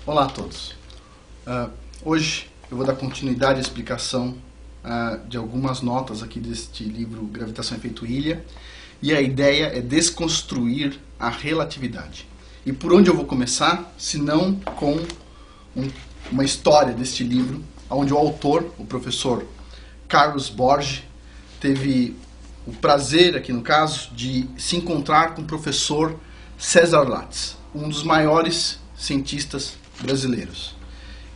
Olá a todos. Hoje eu vou dar continuidade à explicação de algumas notas aqui deste livro Gravitação Efeito Ilha, e a ideia é desconstruir a relatividade. E por onde eu vou começar, se não com uma história deste livro, onde o autor, o professor Carlos Borges, teve o prazer, aqui no caso, de se encontrar com o professor César Lattes, um dos maiores cientistas brasileiros.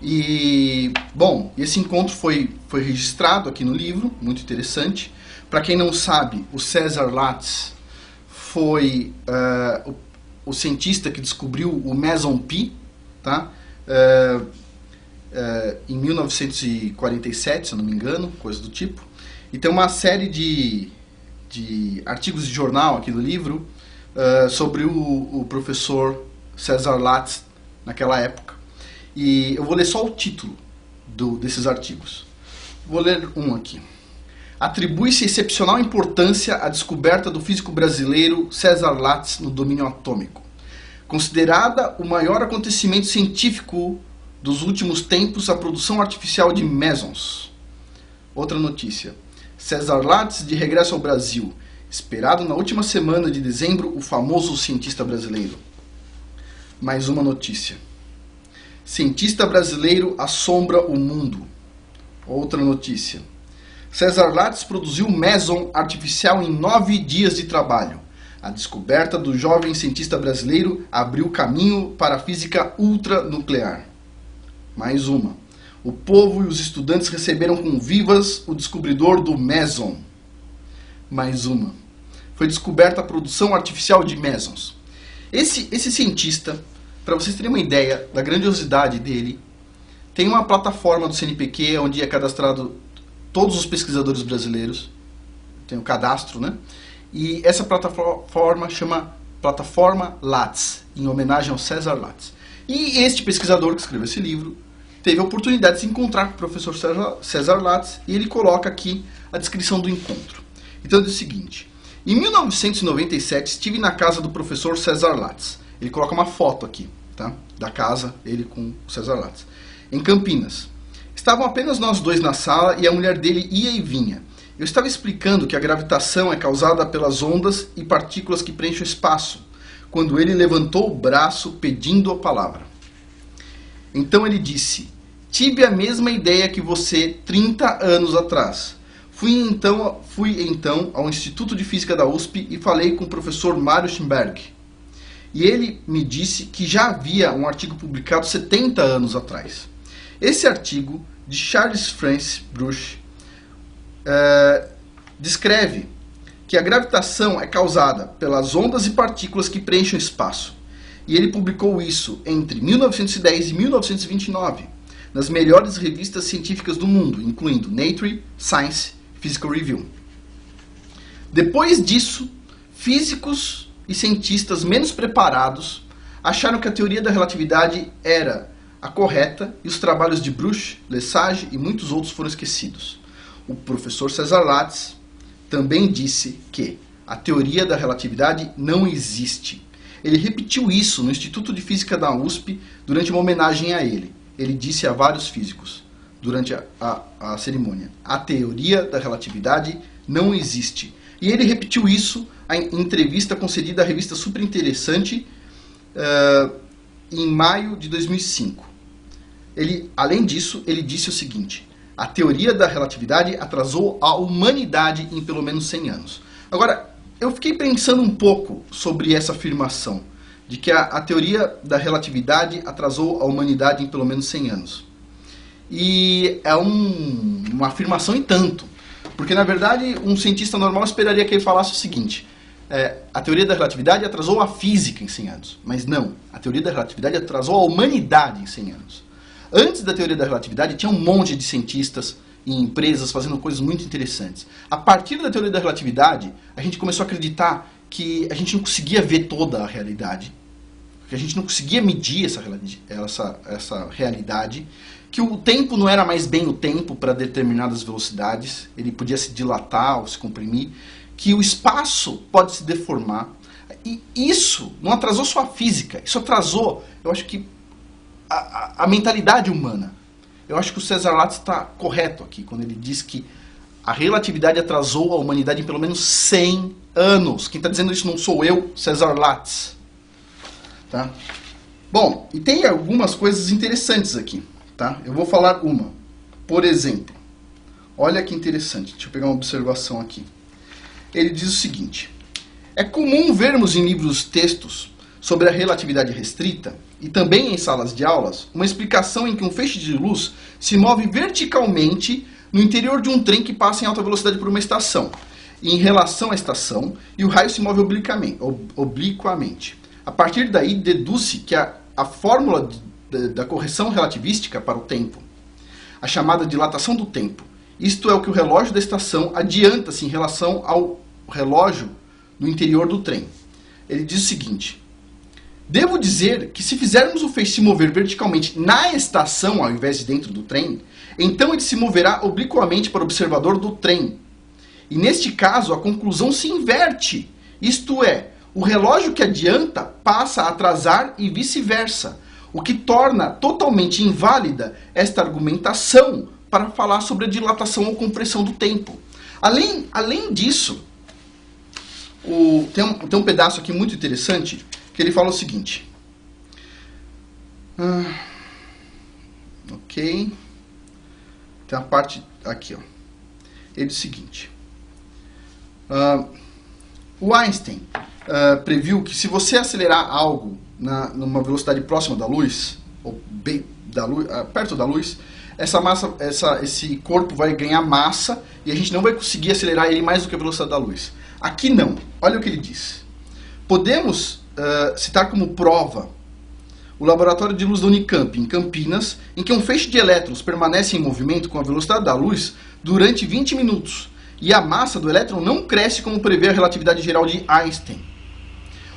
E, bom, esse encontro foi registrado aqui no livro, muito interessante. Para quem não sabe, o César Lattes foi o cientista que descobriu o meson pi, tá? Em 1947, se eu não me engano, coisa do tipo. E tem uma série de artigos de jornal aqui no livro sobre o professor César Lattes naquela época. E eu vou ler só o título desses artigos. Vou ler um aqui. Atribui-se excepcional importância à descoberta do físico brasileiro César Lattes no domínio atômico. Considerada o maior acontecimento científico dos últimos tempos, a produção artificial de mesons. Outra notícia. César Lattes de regresso ao Brasil. Esperado na última semana de dezembro, o famoso cientista brasileiro. Mais uma notícia. Cientista brasileiro assombra o mundo. Outra notícia. César Lattes produziu meson artificial em 9 dias de trabalho. A descoberta do jovem cientista brasileiro abriu caminho para a física ultranuclear. Mais uma. O povo e os estudantes receberam com vivas o descobridor do meson. Mais uma. Foi descoberta a produção artificial de mesons. Esse cientista, para vocês terem uma ideia da grandiosidade dele, tem uma plataforma do CNPq onde é cadastrado todos os pesquisadores brasileiros. Tem o cadastro, né? E essa plataforma chama Plataforma Lattes, em homenagem ao César Lattes. E este pesquisador que escreveu esse livro teve a oportunidade de se encontrar com o professor César Lattes, e ele coloca aqui a descrição do encontro. Então diz o seguinte: em 1997 estive na casa do professor César Lattes. Ele coloca uma foto aqui, tá? Da casa, ele com o César Lattes. Em Campinas. Estavam apenas nós dois na sala e a mulher dele ia e vinha. Eu estava explicando que a gravitação é causada pelas ondas e partículas que preenchem o espaço, quando ele levantou o braço pedindo a palavra. Então ele disse: tive a mesma ideia que você 30 anos atrás. Fui então ao Instituto de Física da USP e falei com o professor Mário Schimberg. E ele me disse que já havia um artigo publicado 70 anos atrás. Esse artigo, de Charles Francis Bruce, descreve que a gravitação é causada pelas ondas e partículas que preenchem o espaço. E ele publicou isso entre 1910 e 1929, nas melhores revistas científicas do mundo, incluindo Nature, Science e Physical Review. Depois disso, físicos e cientistas menos preparados acharam que a teoria da relatividade era a correta, e os trabalhos de Bruce, Lesage e muitos outros foram esquecidos. O professor César Lattes também disse que a teoria da relatividade não existe. Ele repetiu isso no Instituto de Física da USP durante uma homenagem a ele. Ele disse a vários físicos durante a cerimônia: a teoria da relatividade não existe. E ele repetiu isso em entrevista concedida à revista Super Interessante em maio de 2005. Além disso, ele disse o seguinte: a teoria da relatividade atrasou a humanidade em pelo menos 100 anos. Agora, eu fiquei pensando um pouco sobre essa afirmação, de que a teoria da relatividade atrasou a humanidade em pelo menos 100 anos. E é uma afirmação e tanto, porque na verdade um cientista normal esperaria que ele falasse o seguinte: a teoria da relatividade atrasou a física em 100 anos. Mas não, a teoria da relatividade atrasou a humanidade em 100 anos. Antes da teoria da relatividade tinha um monte de cientistas e empresas fazendo coisas muito interessantes. A partir da teoria da relatividade, a gente começou a acreditar que a gente não conseguia ver toda a realidade, que a gente não conseguia medir essa realidade, que o tempo não era mais bem o tempo para determinadas velocidades, ele podia se dilatar ou se comprimir, que o espaço pode se deformar. E isso não atrasou só a física, isso atrasou, eu acho que a mentalidade humana. Eu acho que o César Lattes está correto aqui, quando ele diz que a relatividade atrasou a humanidade em pelo menos 100 anos. Quem está dizendo isso não sou eu, César Lattes. Tá? Bom, e tem algumas coisas interessantes aqui. Tá? Eu vou falar uma. Por exemplo, olha que interessante, deixa eu pegar uma observação aqui. Ele diz o seguinte: é comum vermos em livros textos sobre a relatividade restrita, e também em salas de aulas, uma explicação em que um feixe de luz se move verticalmente no interior de um trem que passa em alta velocidade por uma estação, em relação à estação, e o raio se move obliquamente. A partir daí, deduz-se que a fórmula da correção relativística para o tempo, a chamada dilatação do tempo, isto é o que o relógio da estação adianta-se em relação ao relógio no interior do trem. Ele diz o seguinte: devo dizer que se fizermos o feixe se mover verticalmente na estação ao invés de dentro do trem, então ele se moverá obliquamente para o observador do trem. E neste caso a conclusão se inverte, isto é, o relógio que adianta passa a atrasar e vice-versa, o que torna totalmente inválida esta argumentação para falar sobre a dilatação ou compressão do tempo. Além disso, tem um pedaço aqui muito interessante, que ele fala o seguinte. Ok. Tem a parte aqui, ó. Ele diz o seguinte. O Einstein previu que se você acelerar algo numa velocidade próxima da luz, ou perto da luz, esse corpo vai ganhar massa e a gente não vai conseguir acelerar ele mais do que a velocidade da luz. Aqui não. Olha o que ele diz. Podemos citar como prova o laboratório de luz da Unicamp, em Campinas, em que um feixe de elétrons permanece em movimento com a velocidade da luz durante 20 minutos, e a massa do elétron não cresce como prevê a relatividade geral de Einstein.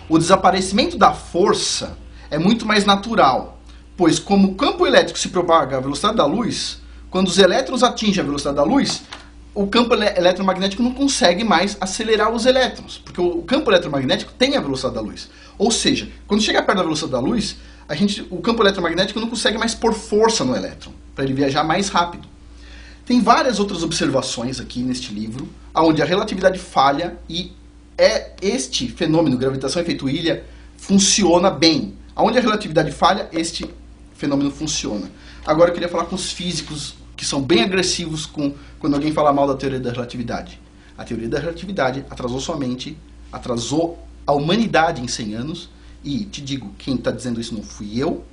O desaparecimento da força é muito mais natural, pois como o campo elétrico se propaga à velocidade da luz, quando os elétrons atingem a velocidade da luz, o campo eletromagnético não consegue mais acelerar os elétrons, porque o campo eletromagnético tem a velocidade da luz. Ou seja, quando chega perto da velocidade da luz, o campo eletromagnético não consegue mais pôr força no elétron, para ele viajar mais rápido. Tem várias outras observações aqui neste livro, onde a relatividade falha e este fenômeno, gravitação-efeito ilha, funciona bem. Onde a relatividade falha, este fenômeno funciona. Agora eu queria falar com os físicos, que são bem agressivos quando alguém fala mal da teoria da relatividade. A teoria da relatividade atrasou sua mente, atrasou a humanidade em 100 anos, e te digo, quem está dizendo isso não fui eu,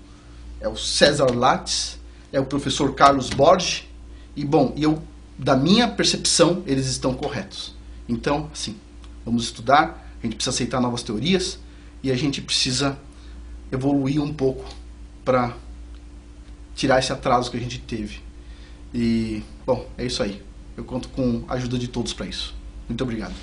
é o César Lattes, é o professor Carlos Borges, e bom, da minha percepção, eles estão corretos. Então, assim, vamos estudar, a gente precisa aceitar novas teorias, e a gente precisa evoluir um pouco para tirar esse atraso que a gente teve. E, bom, é isso aí. Eu conto com a ajuda de todos para isso. Muito obrigado.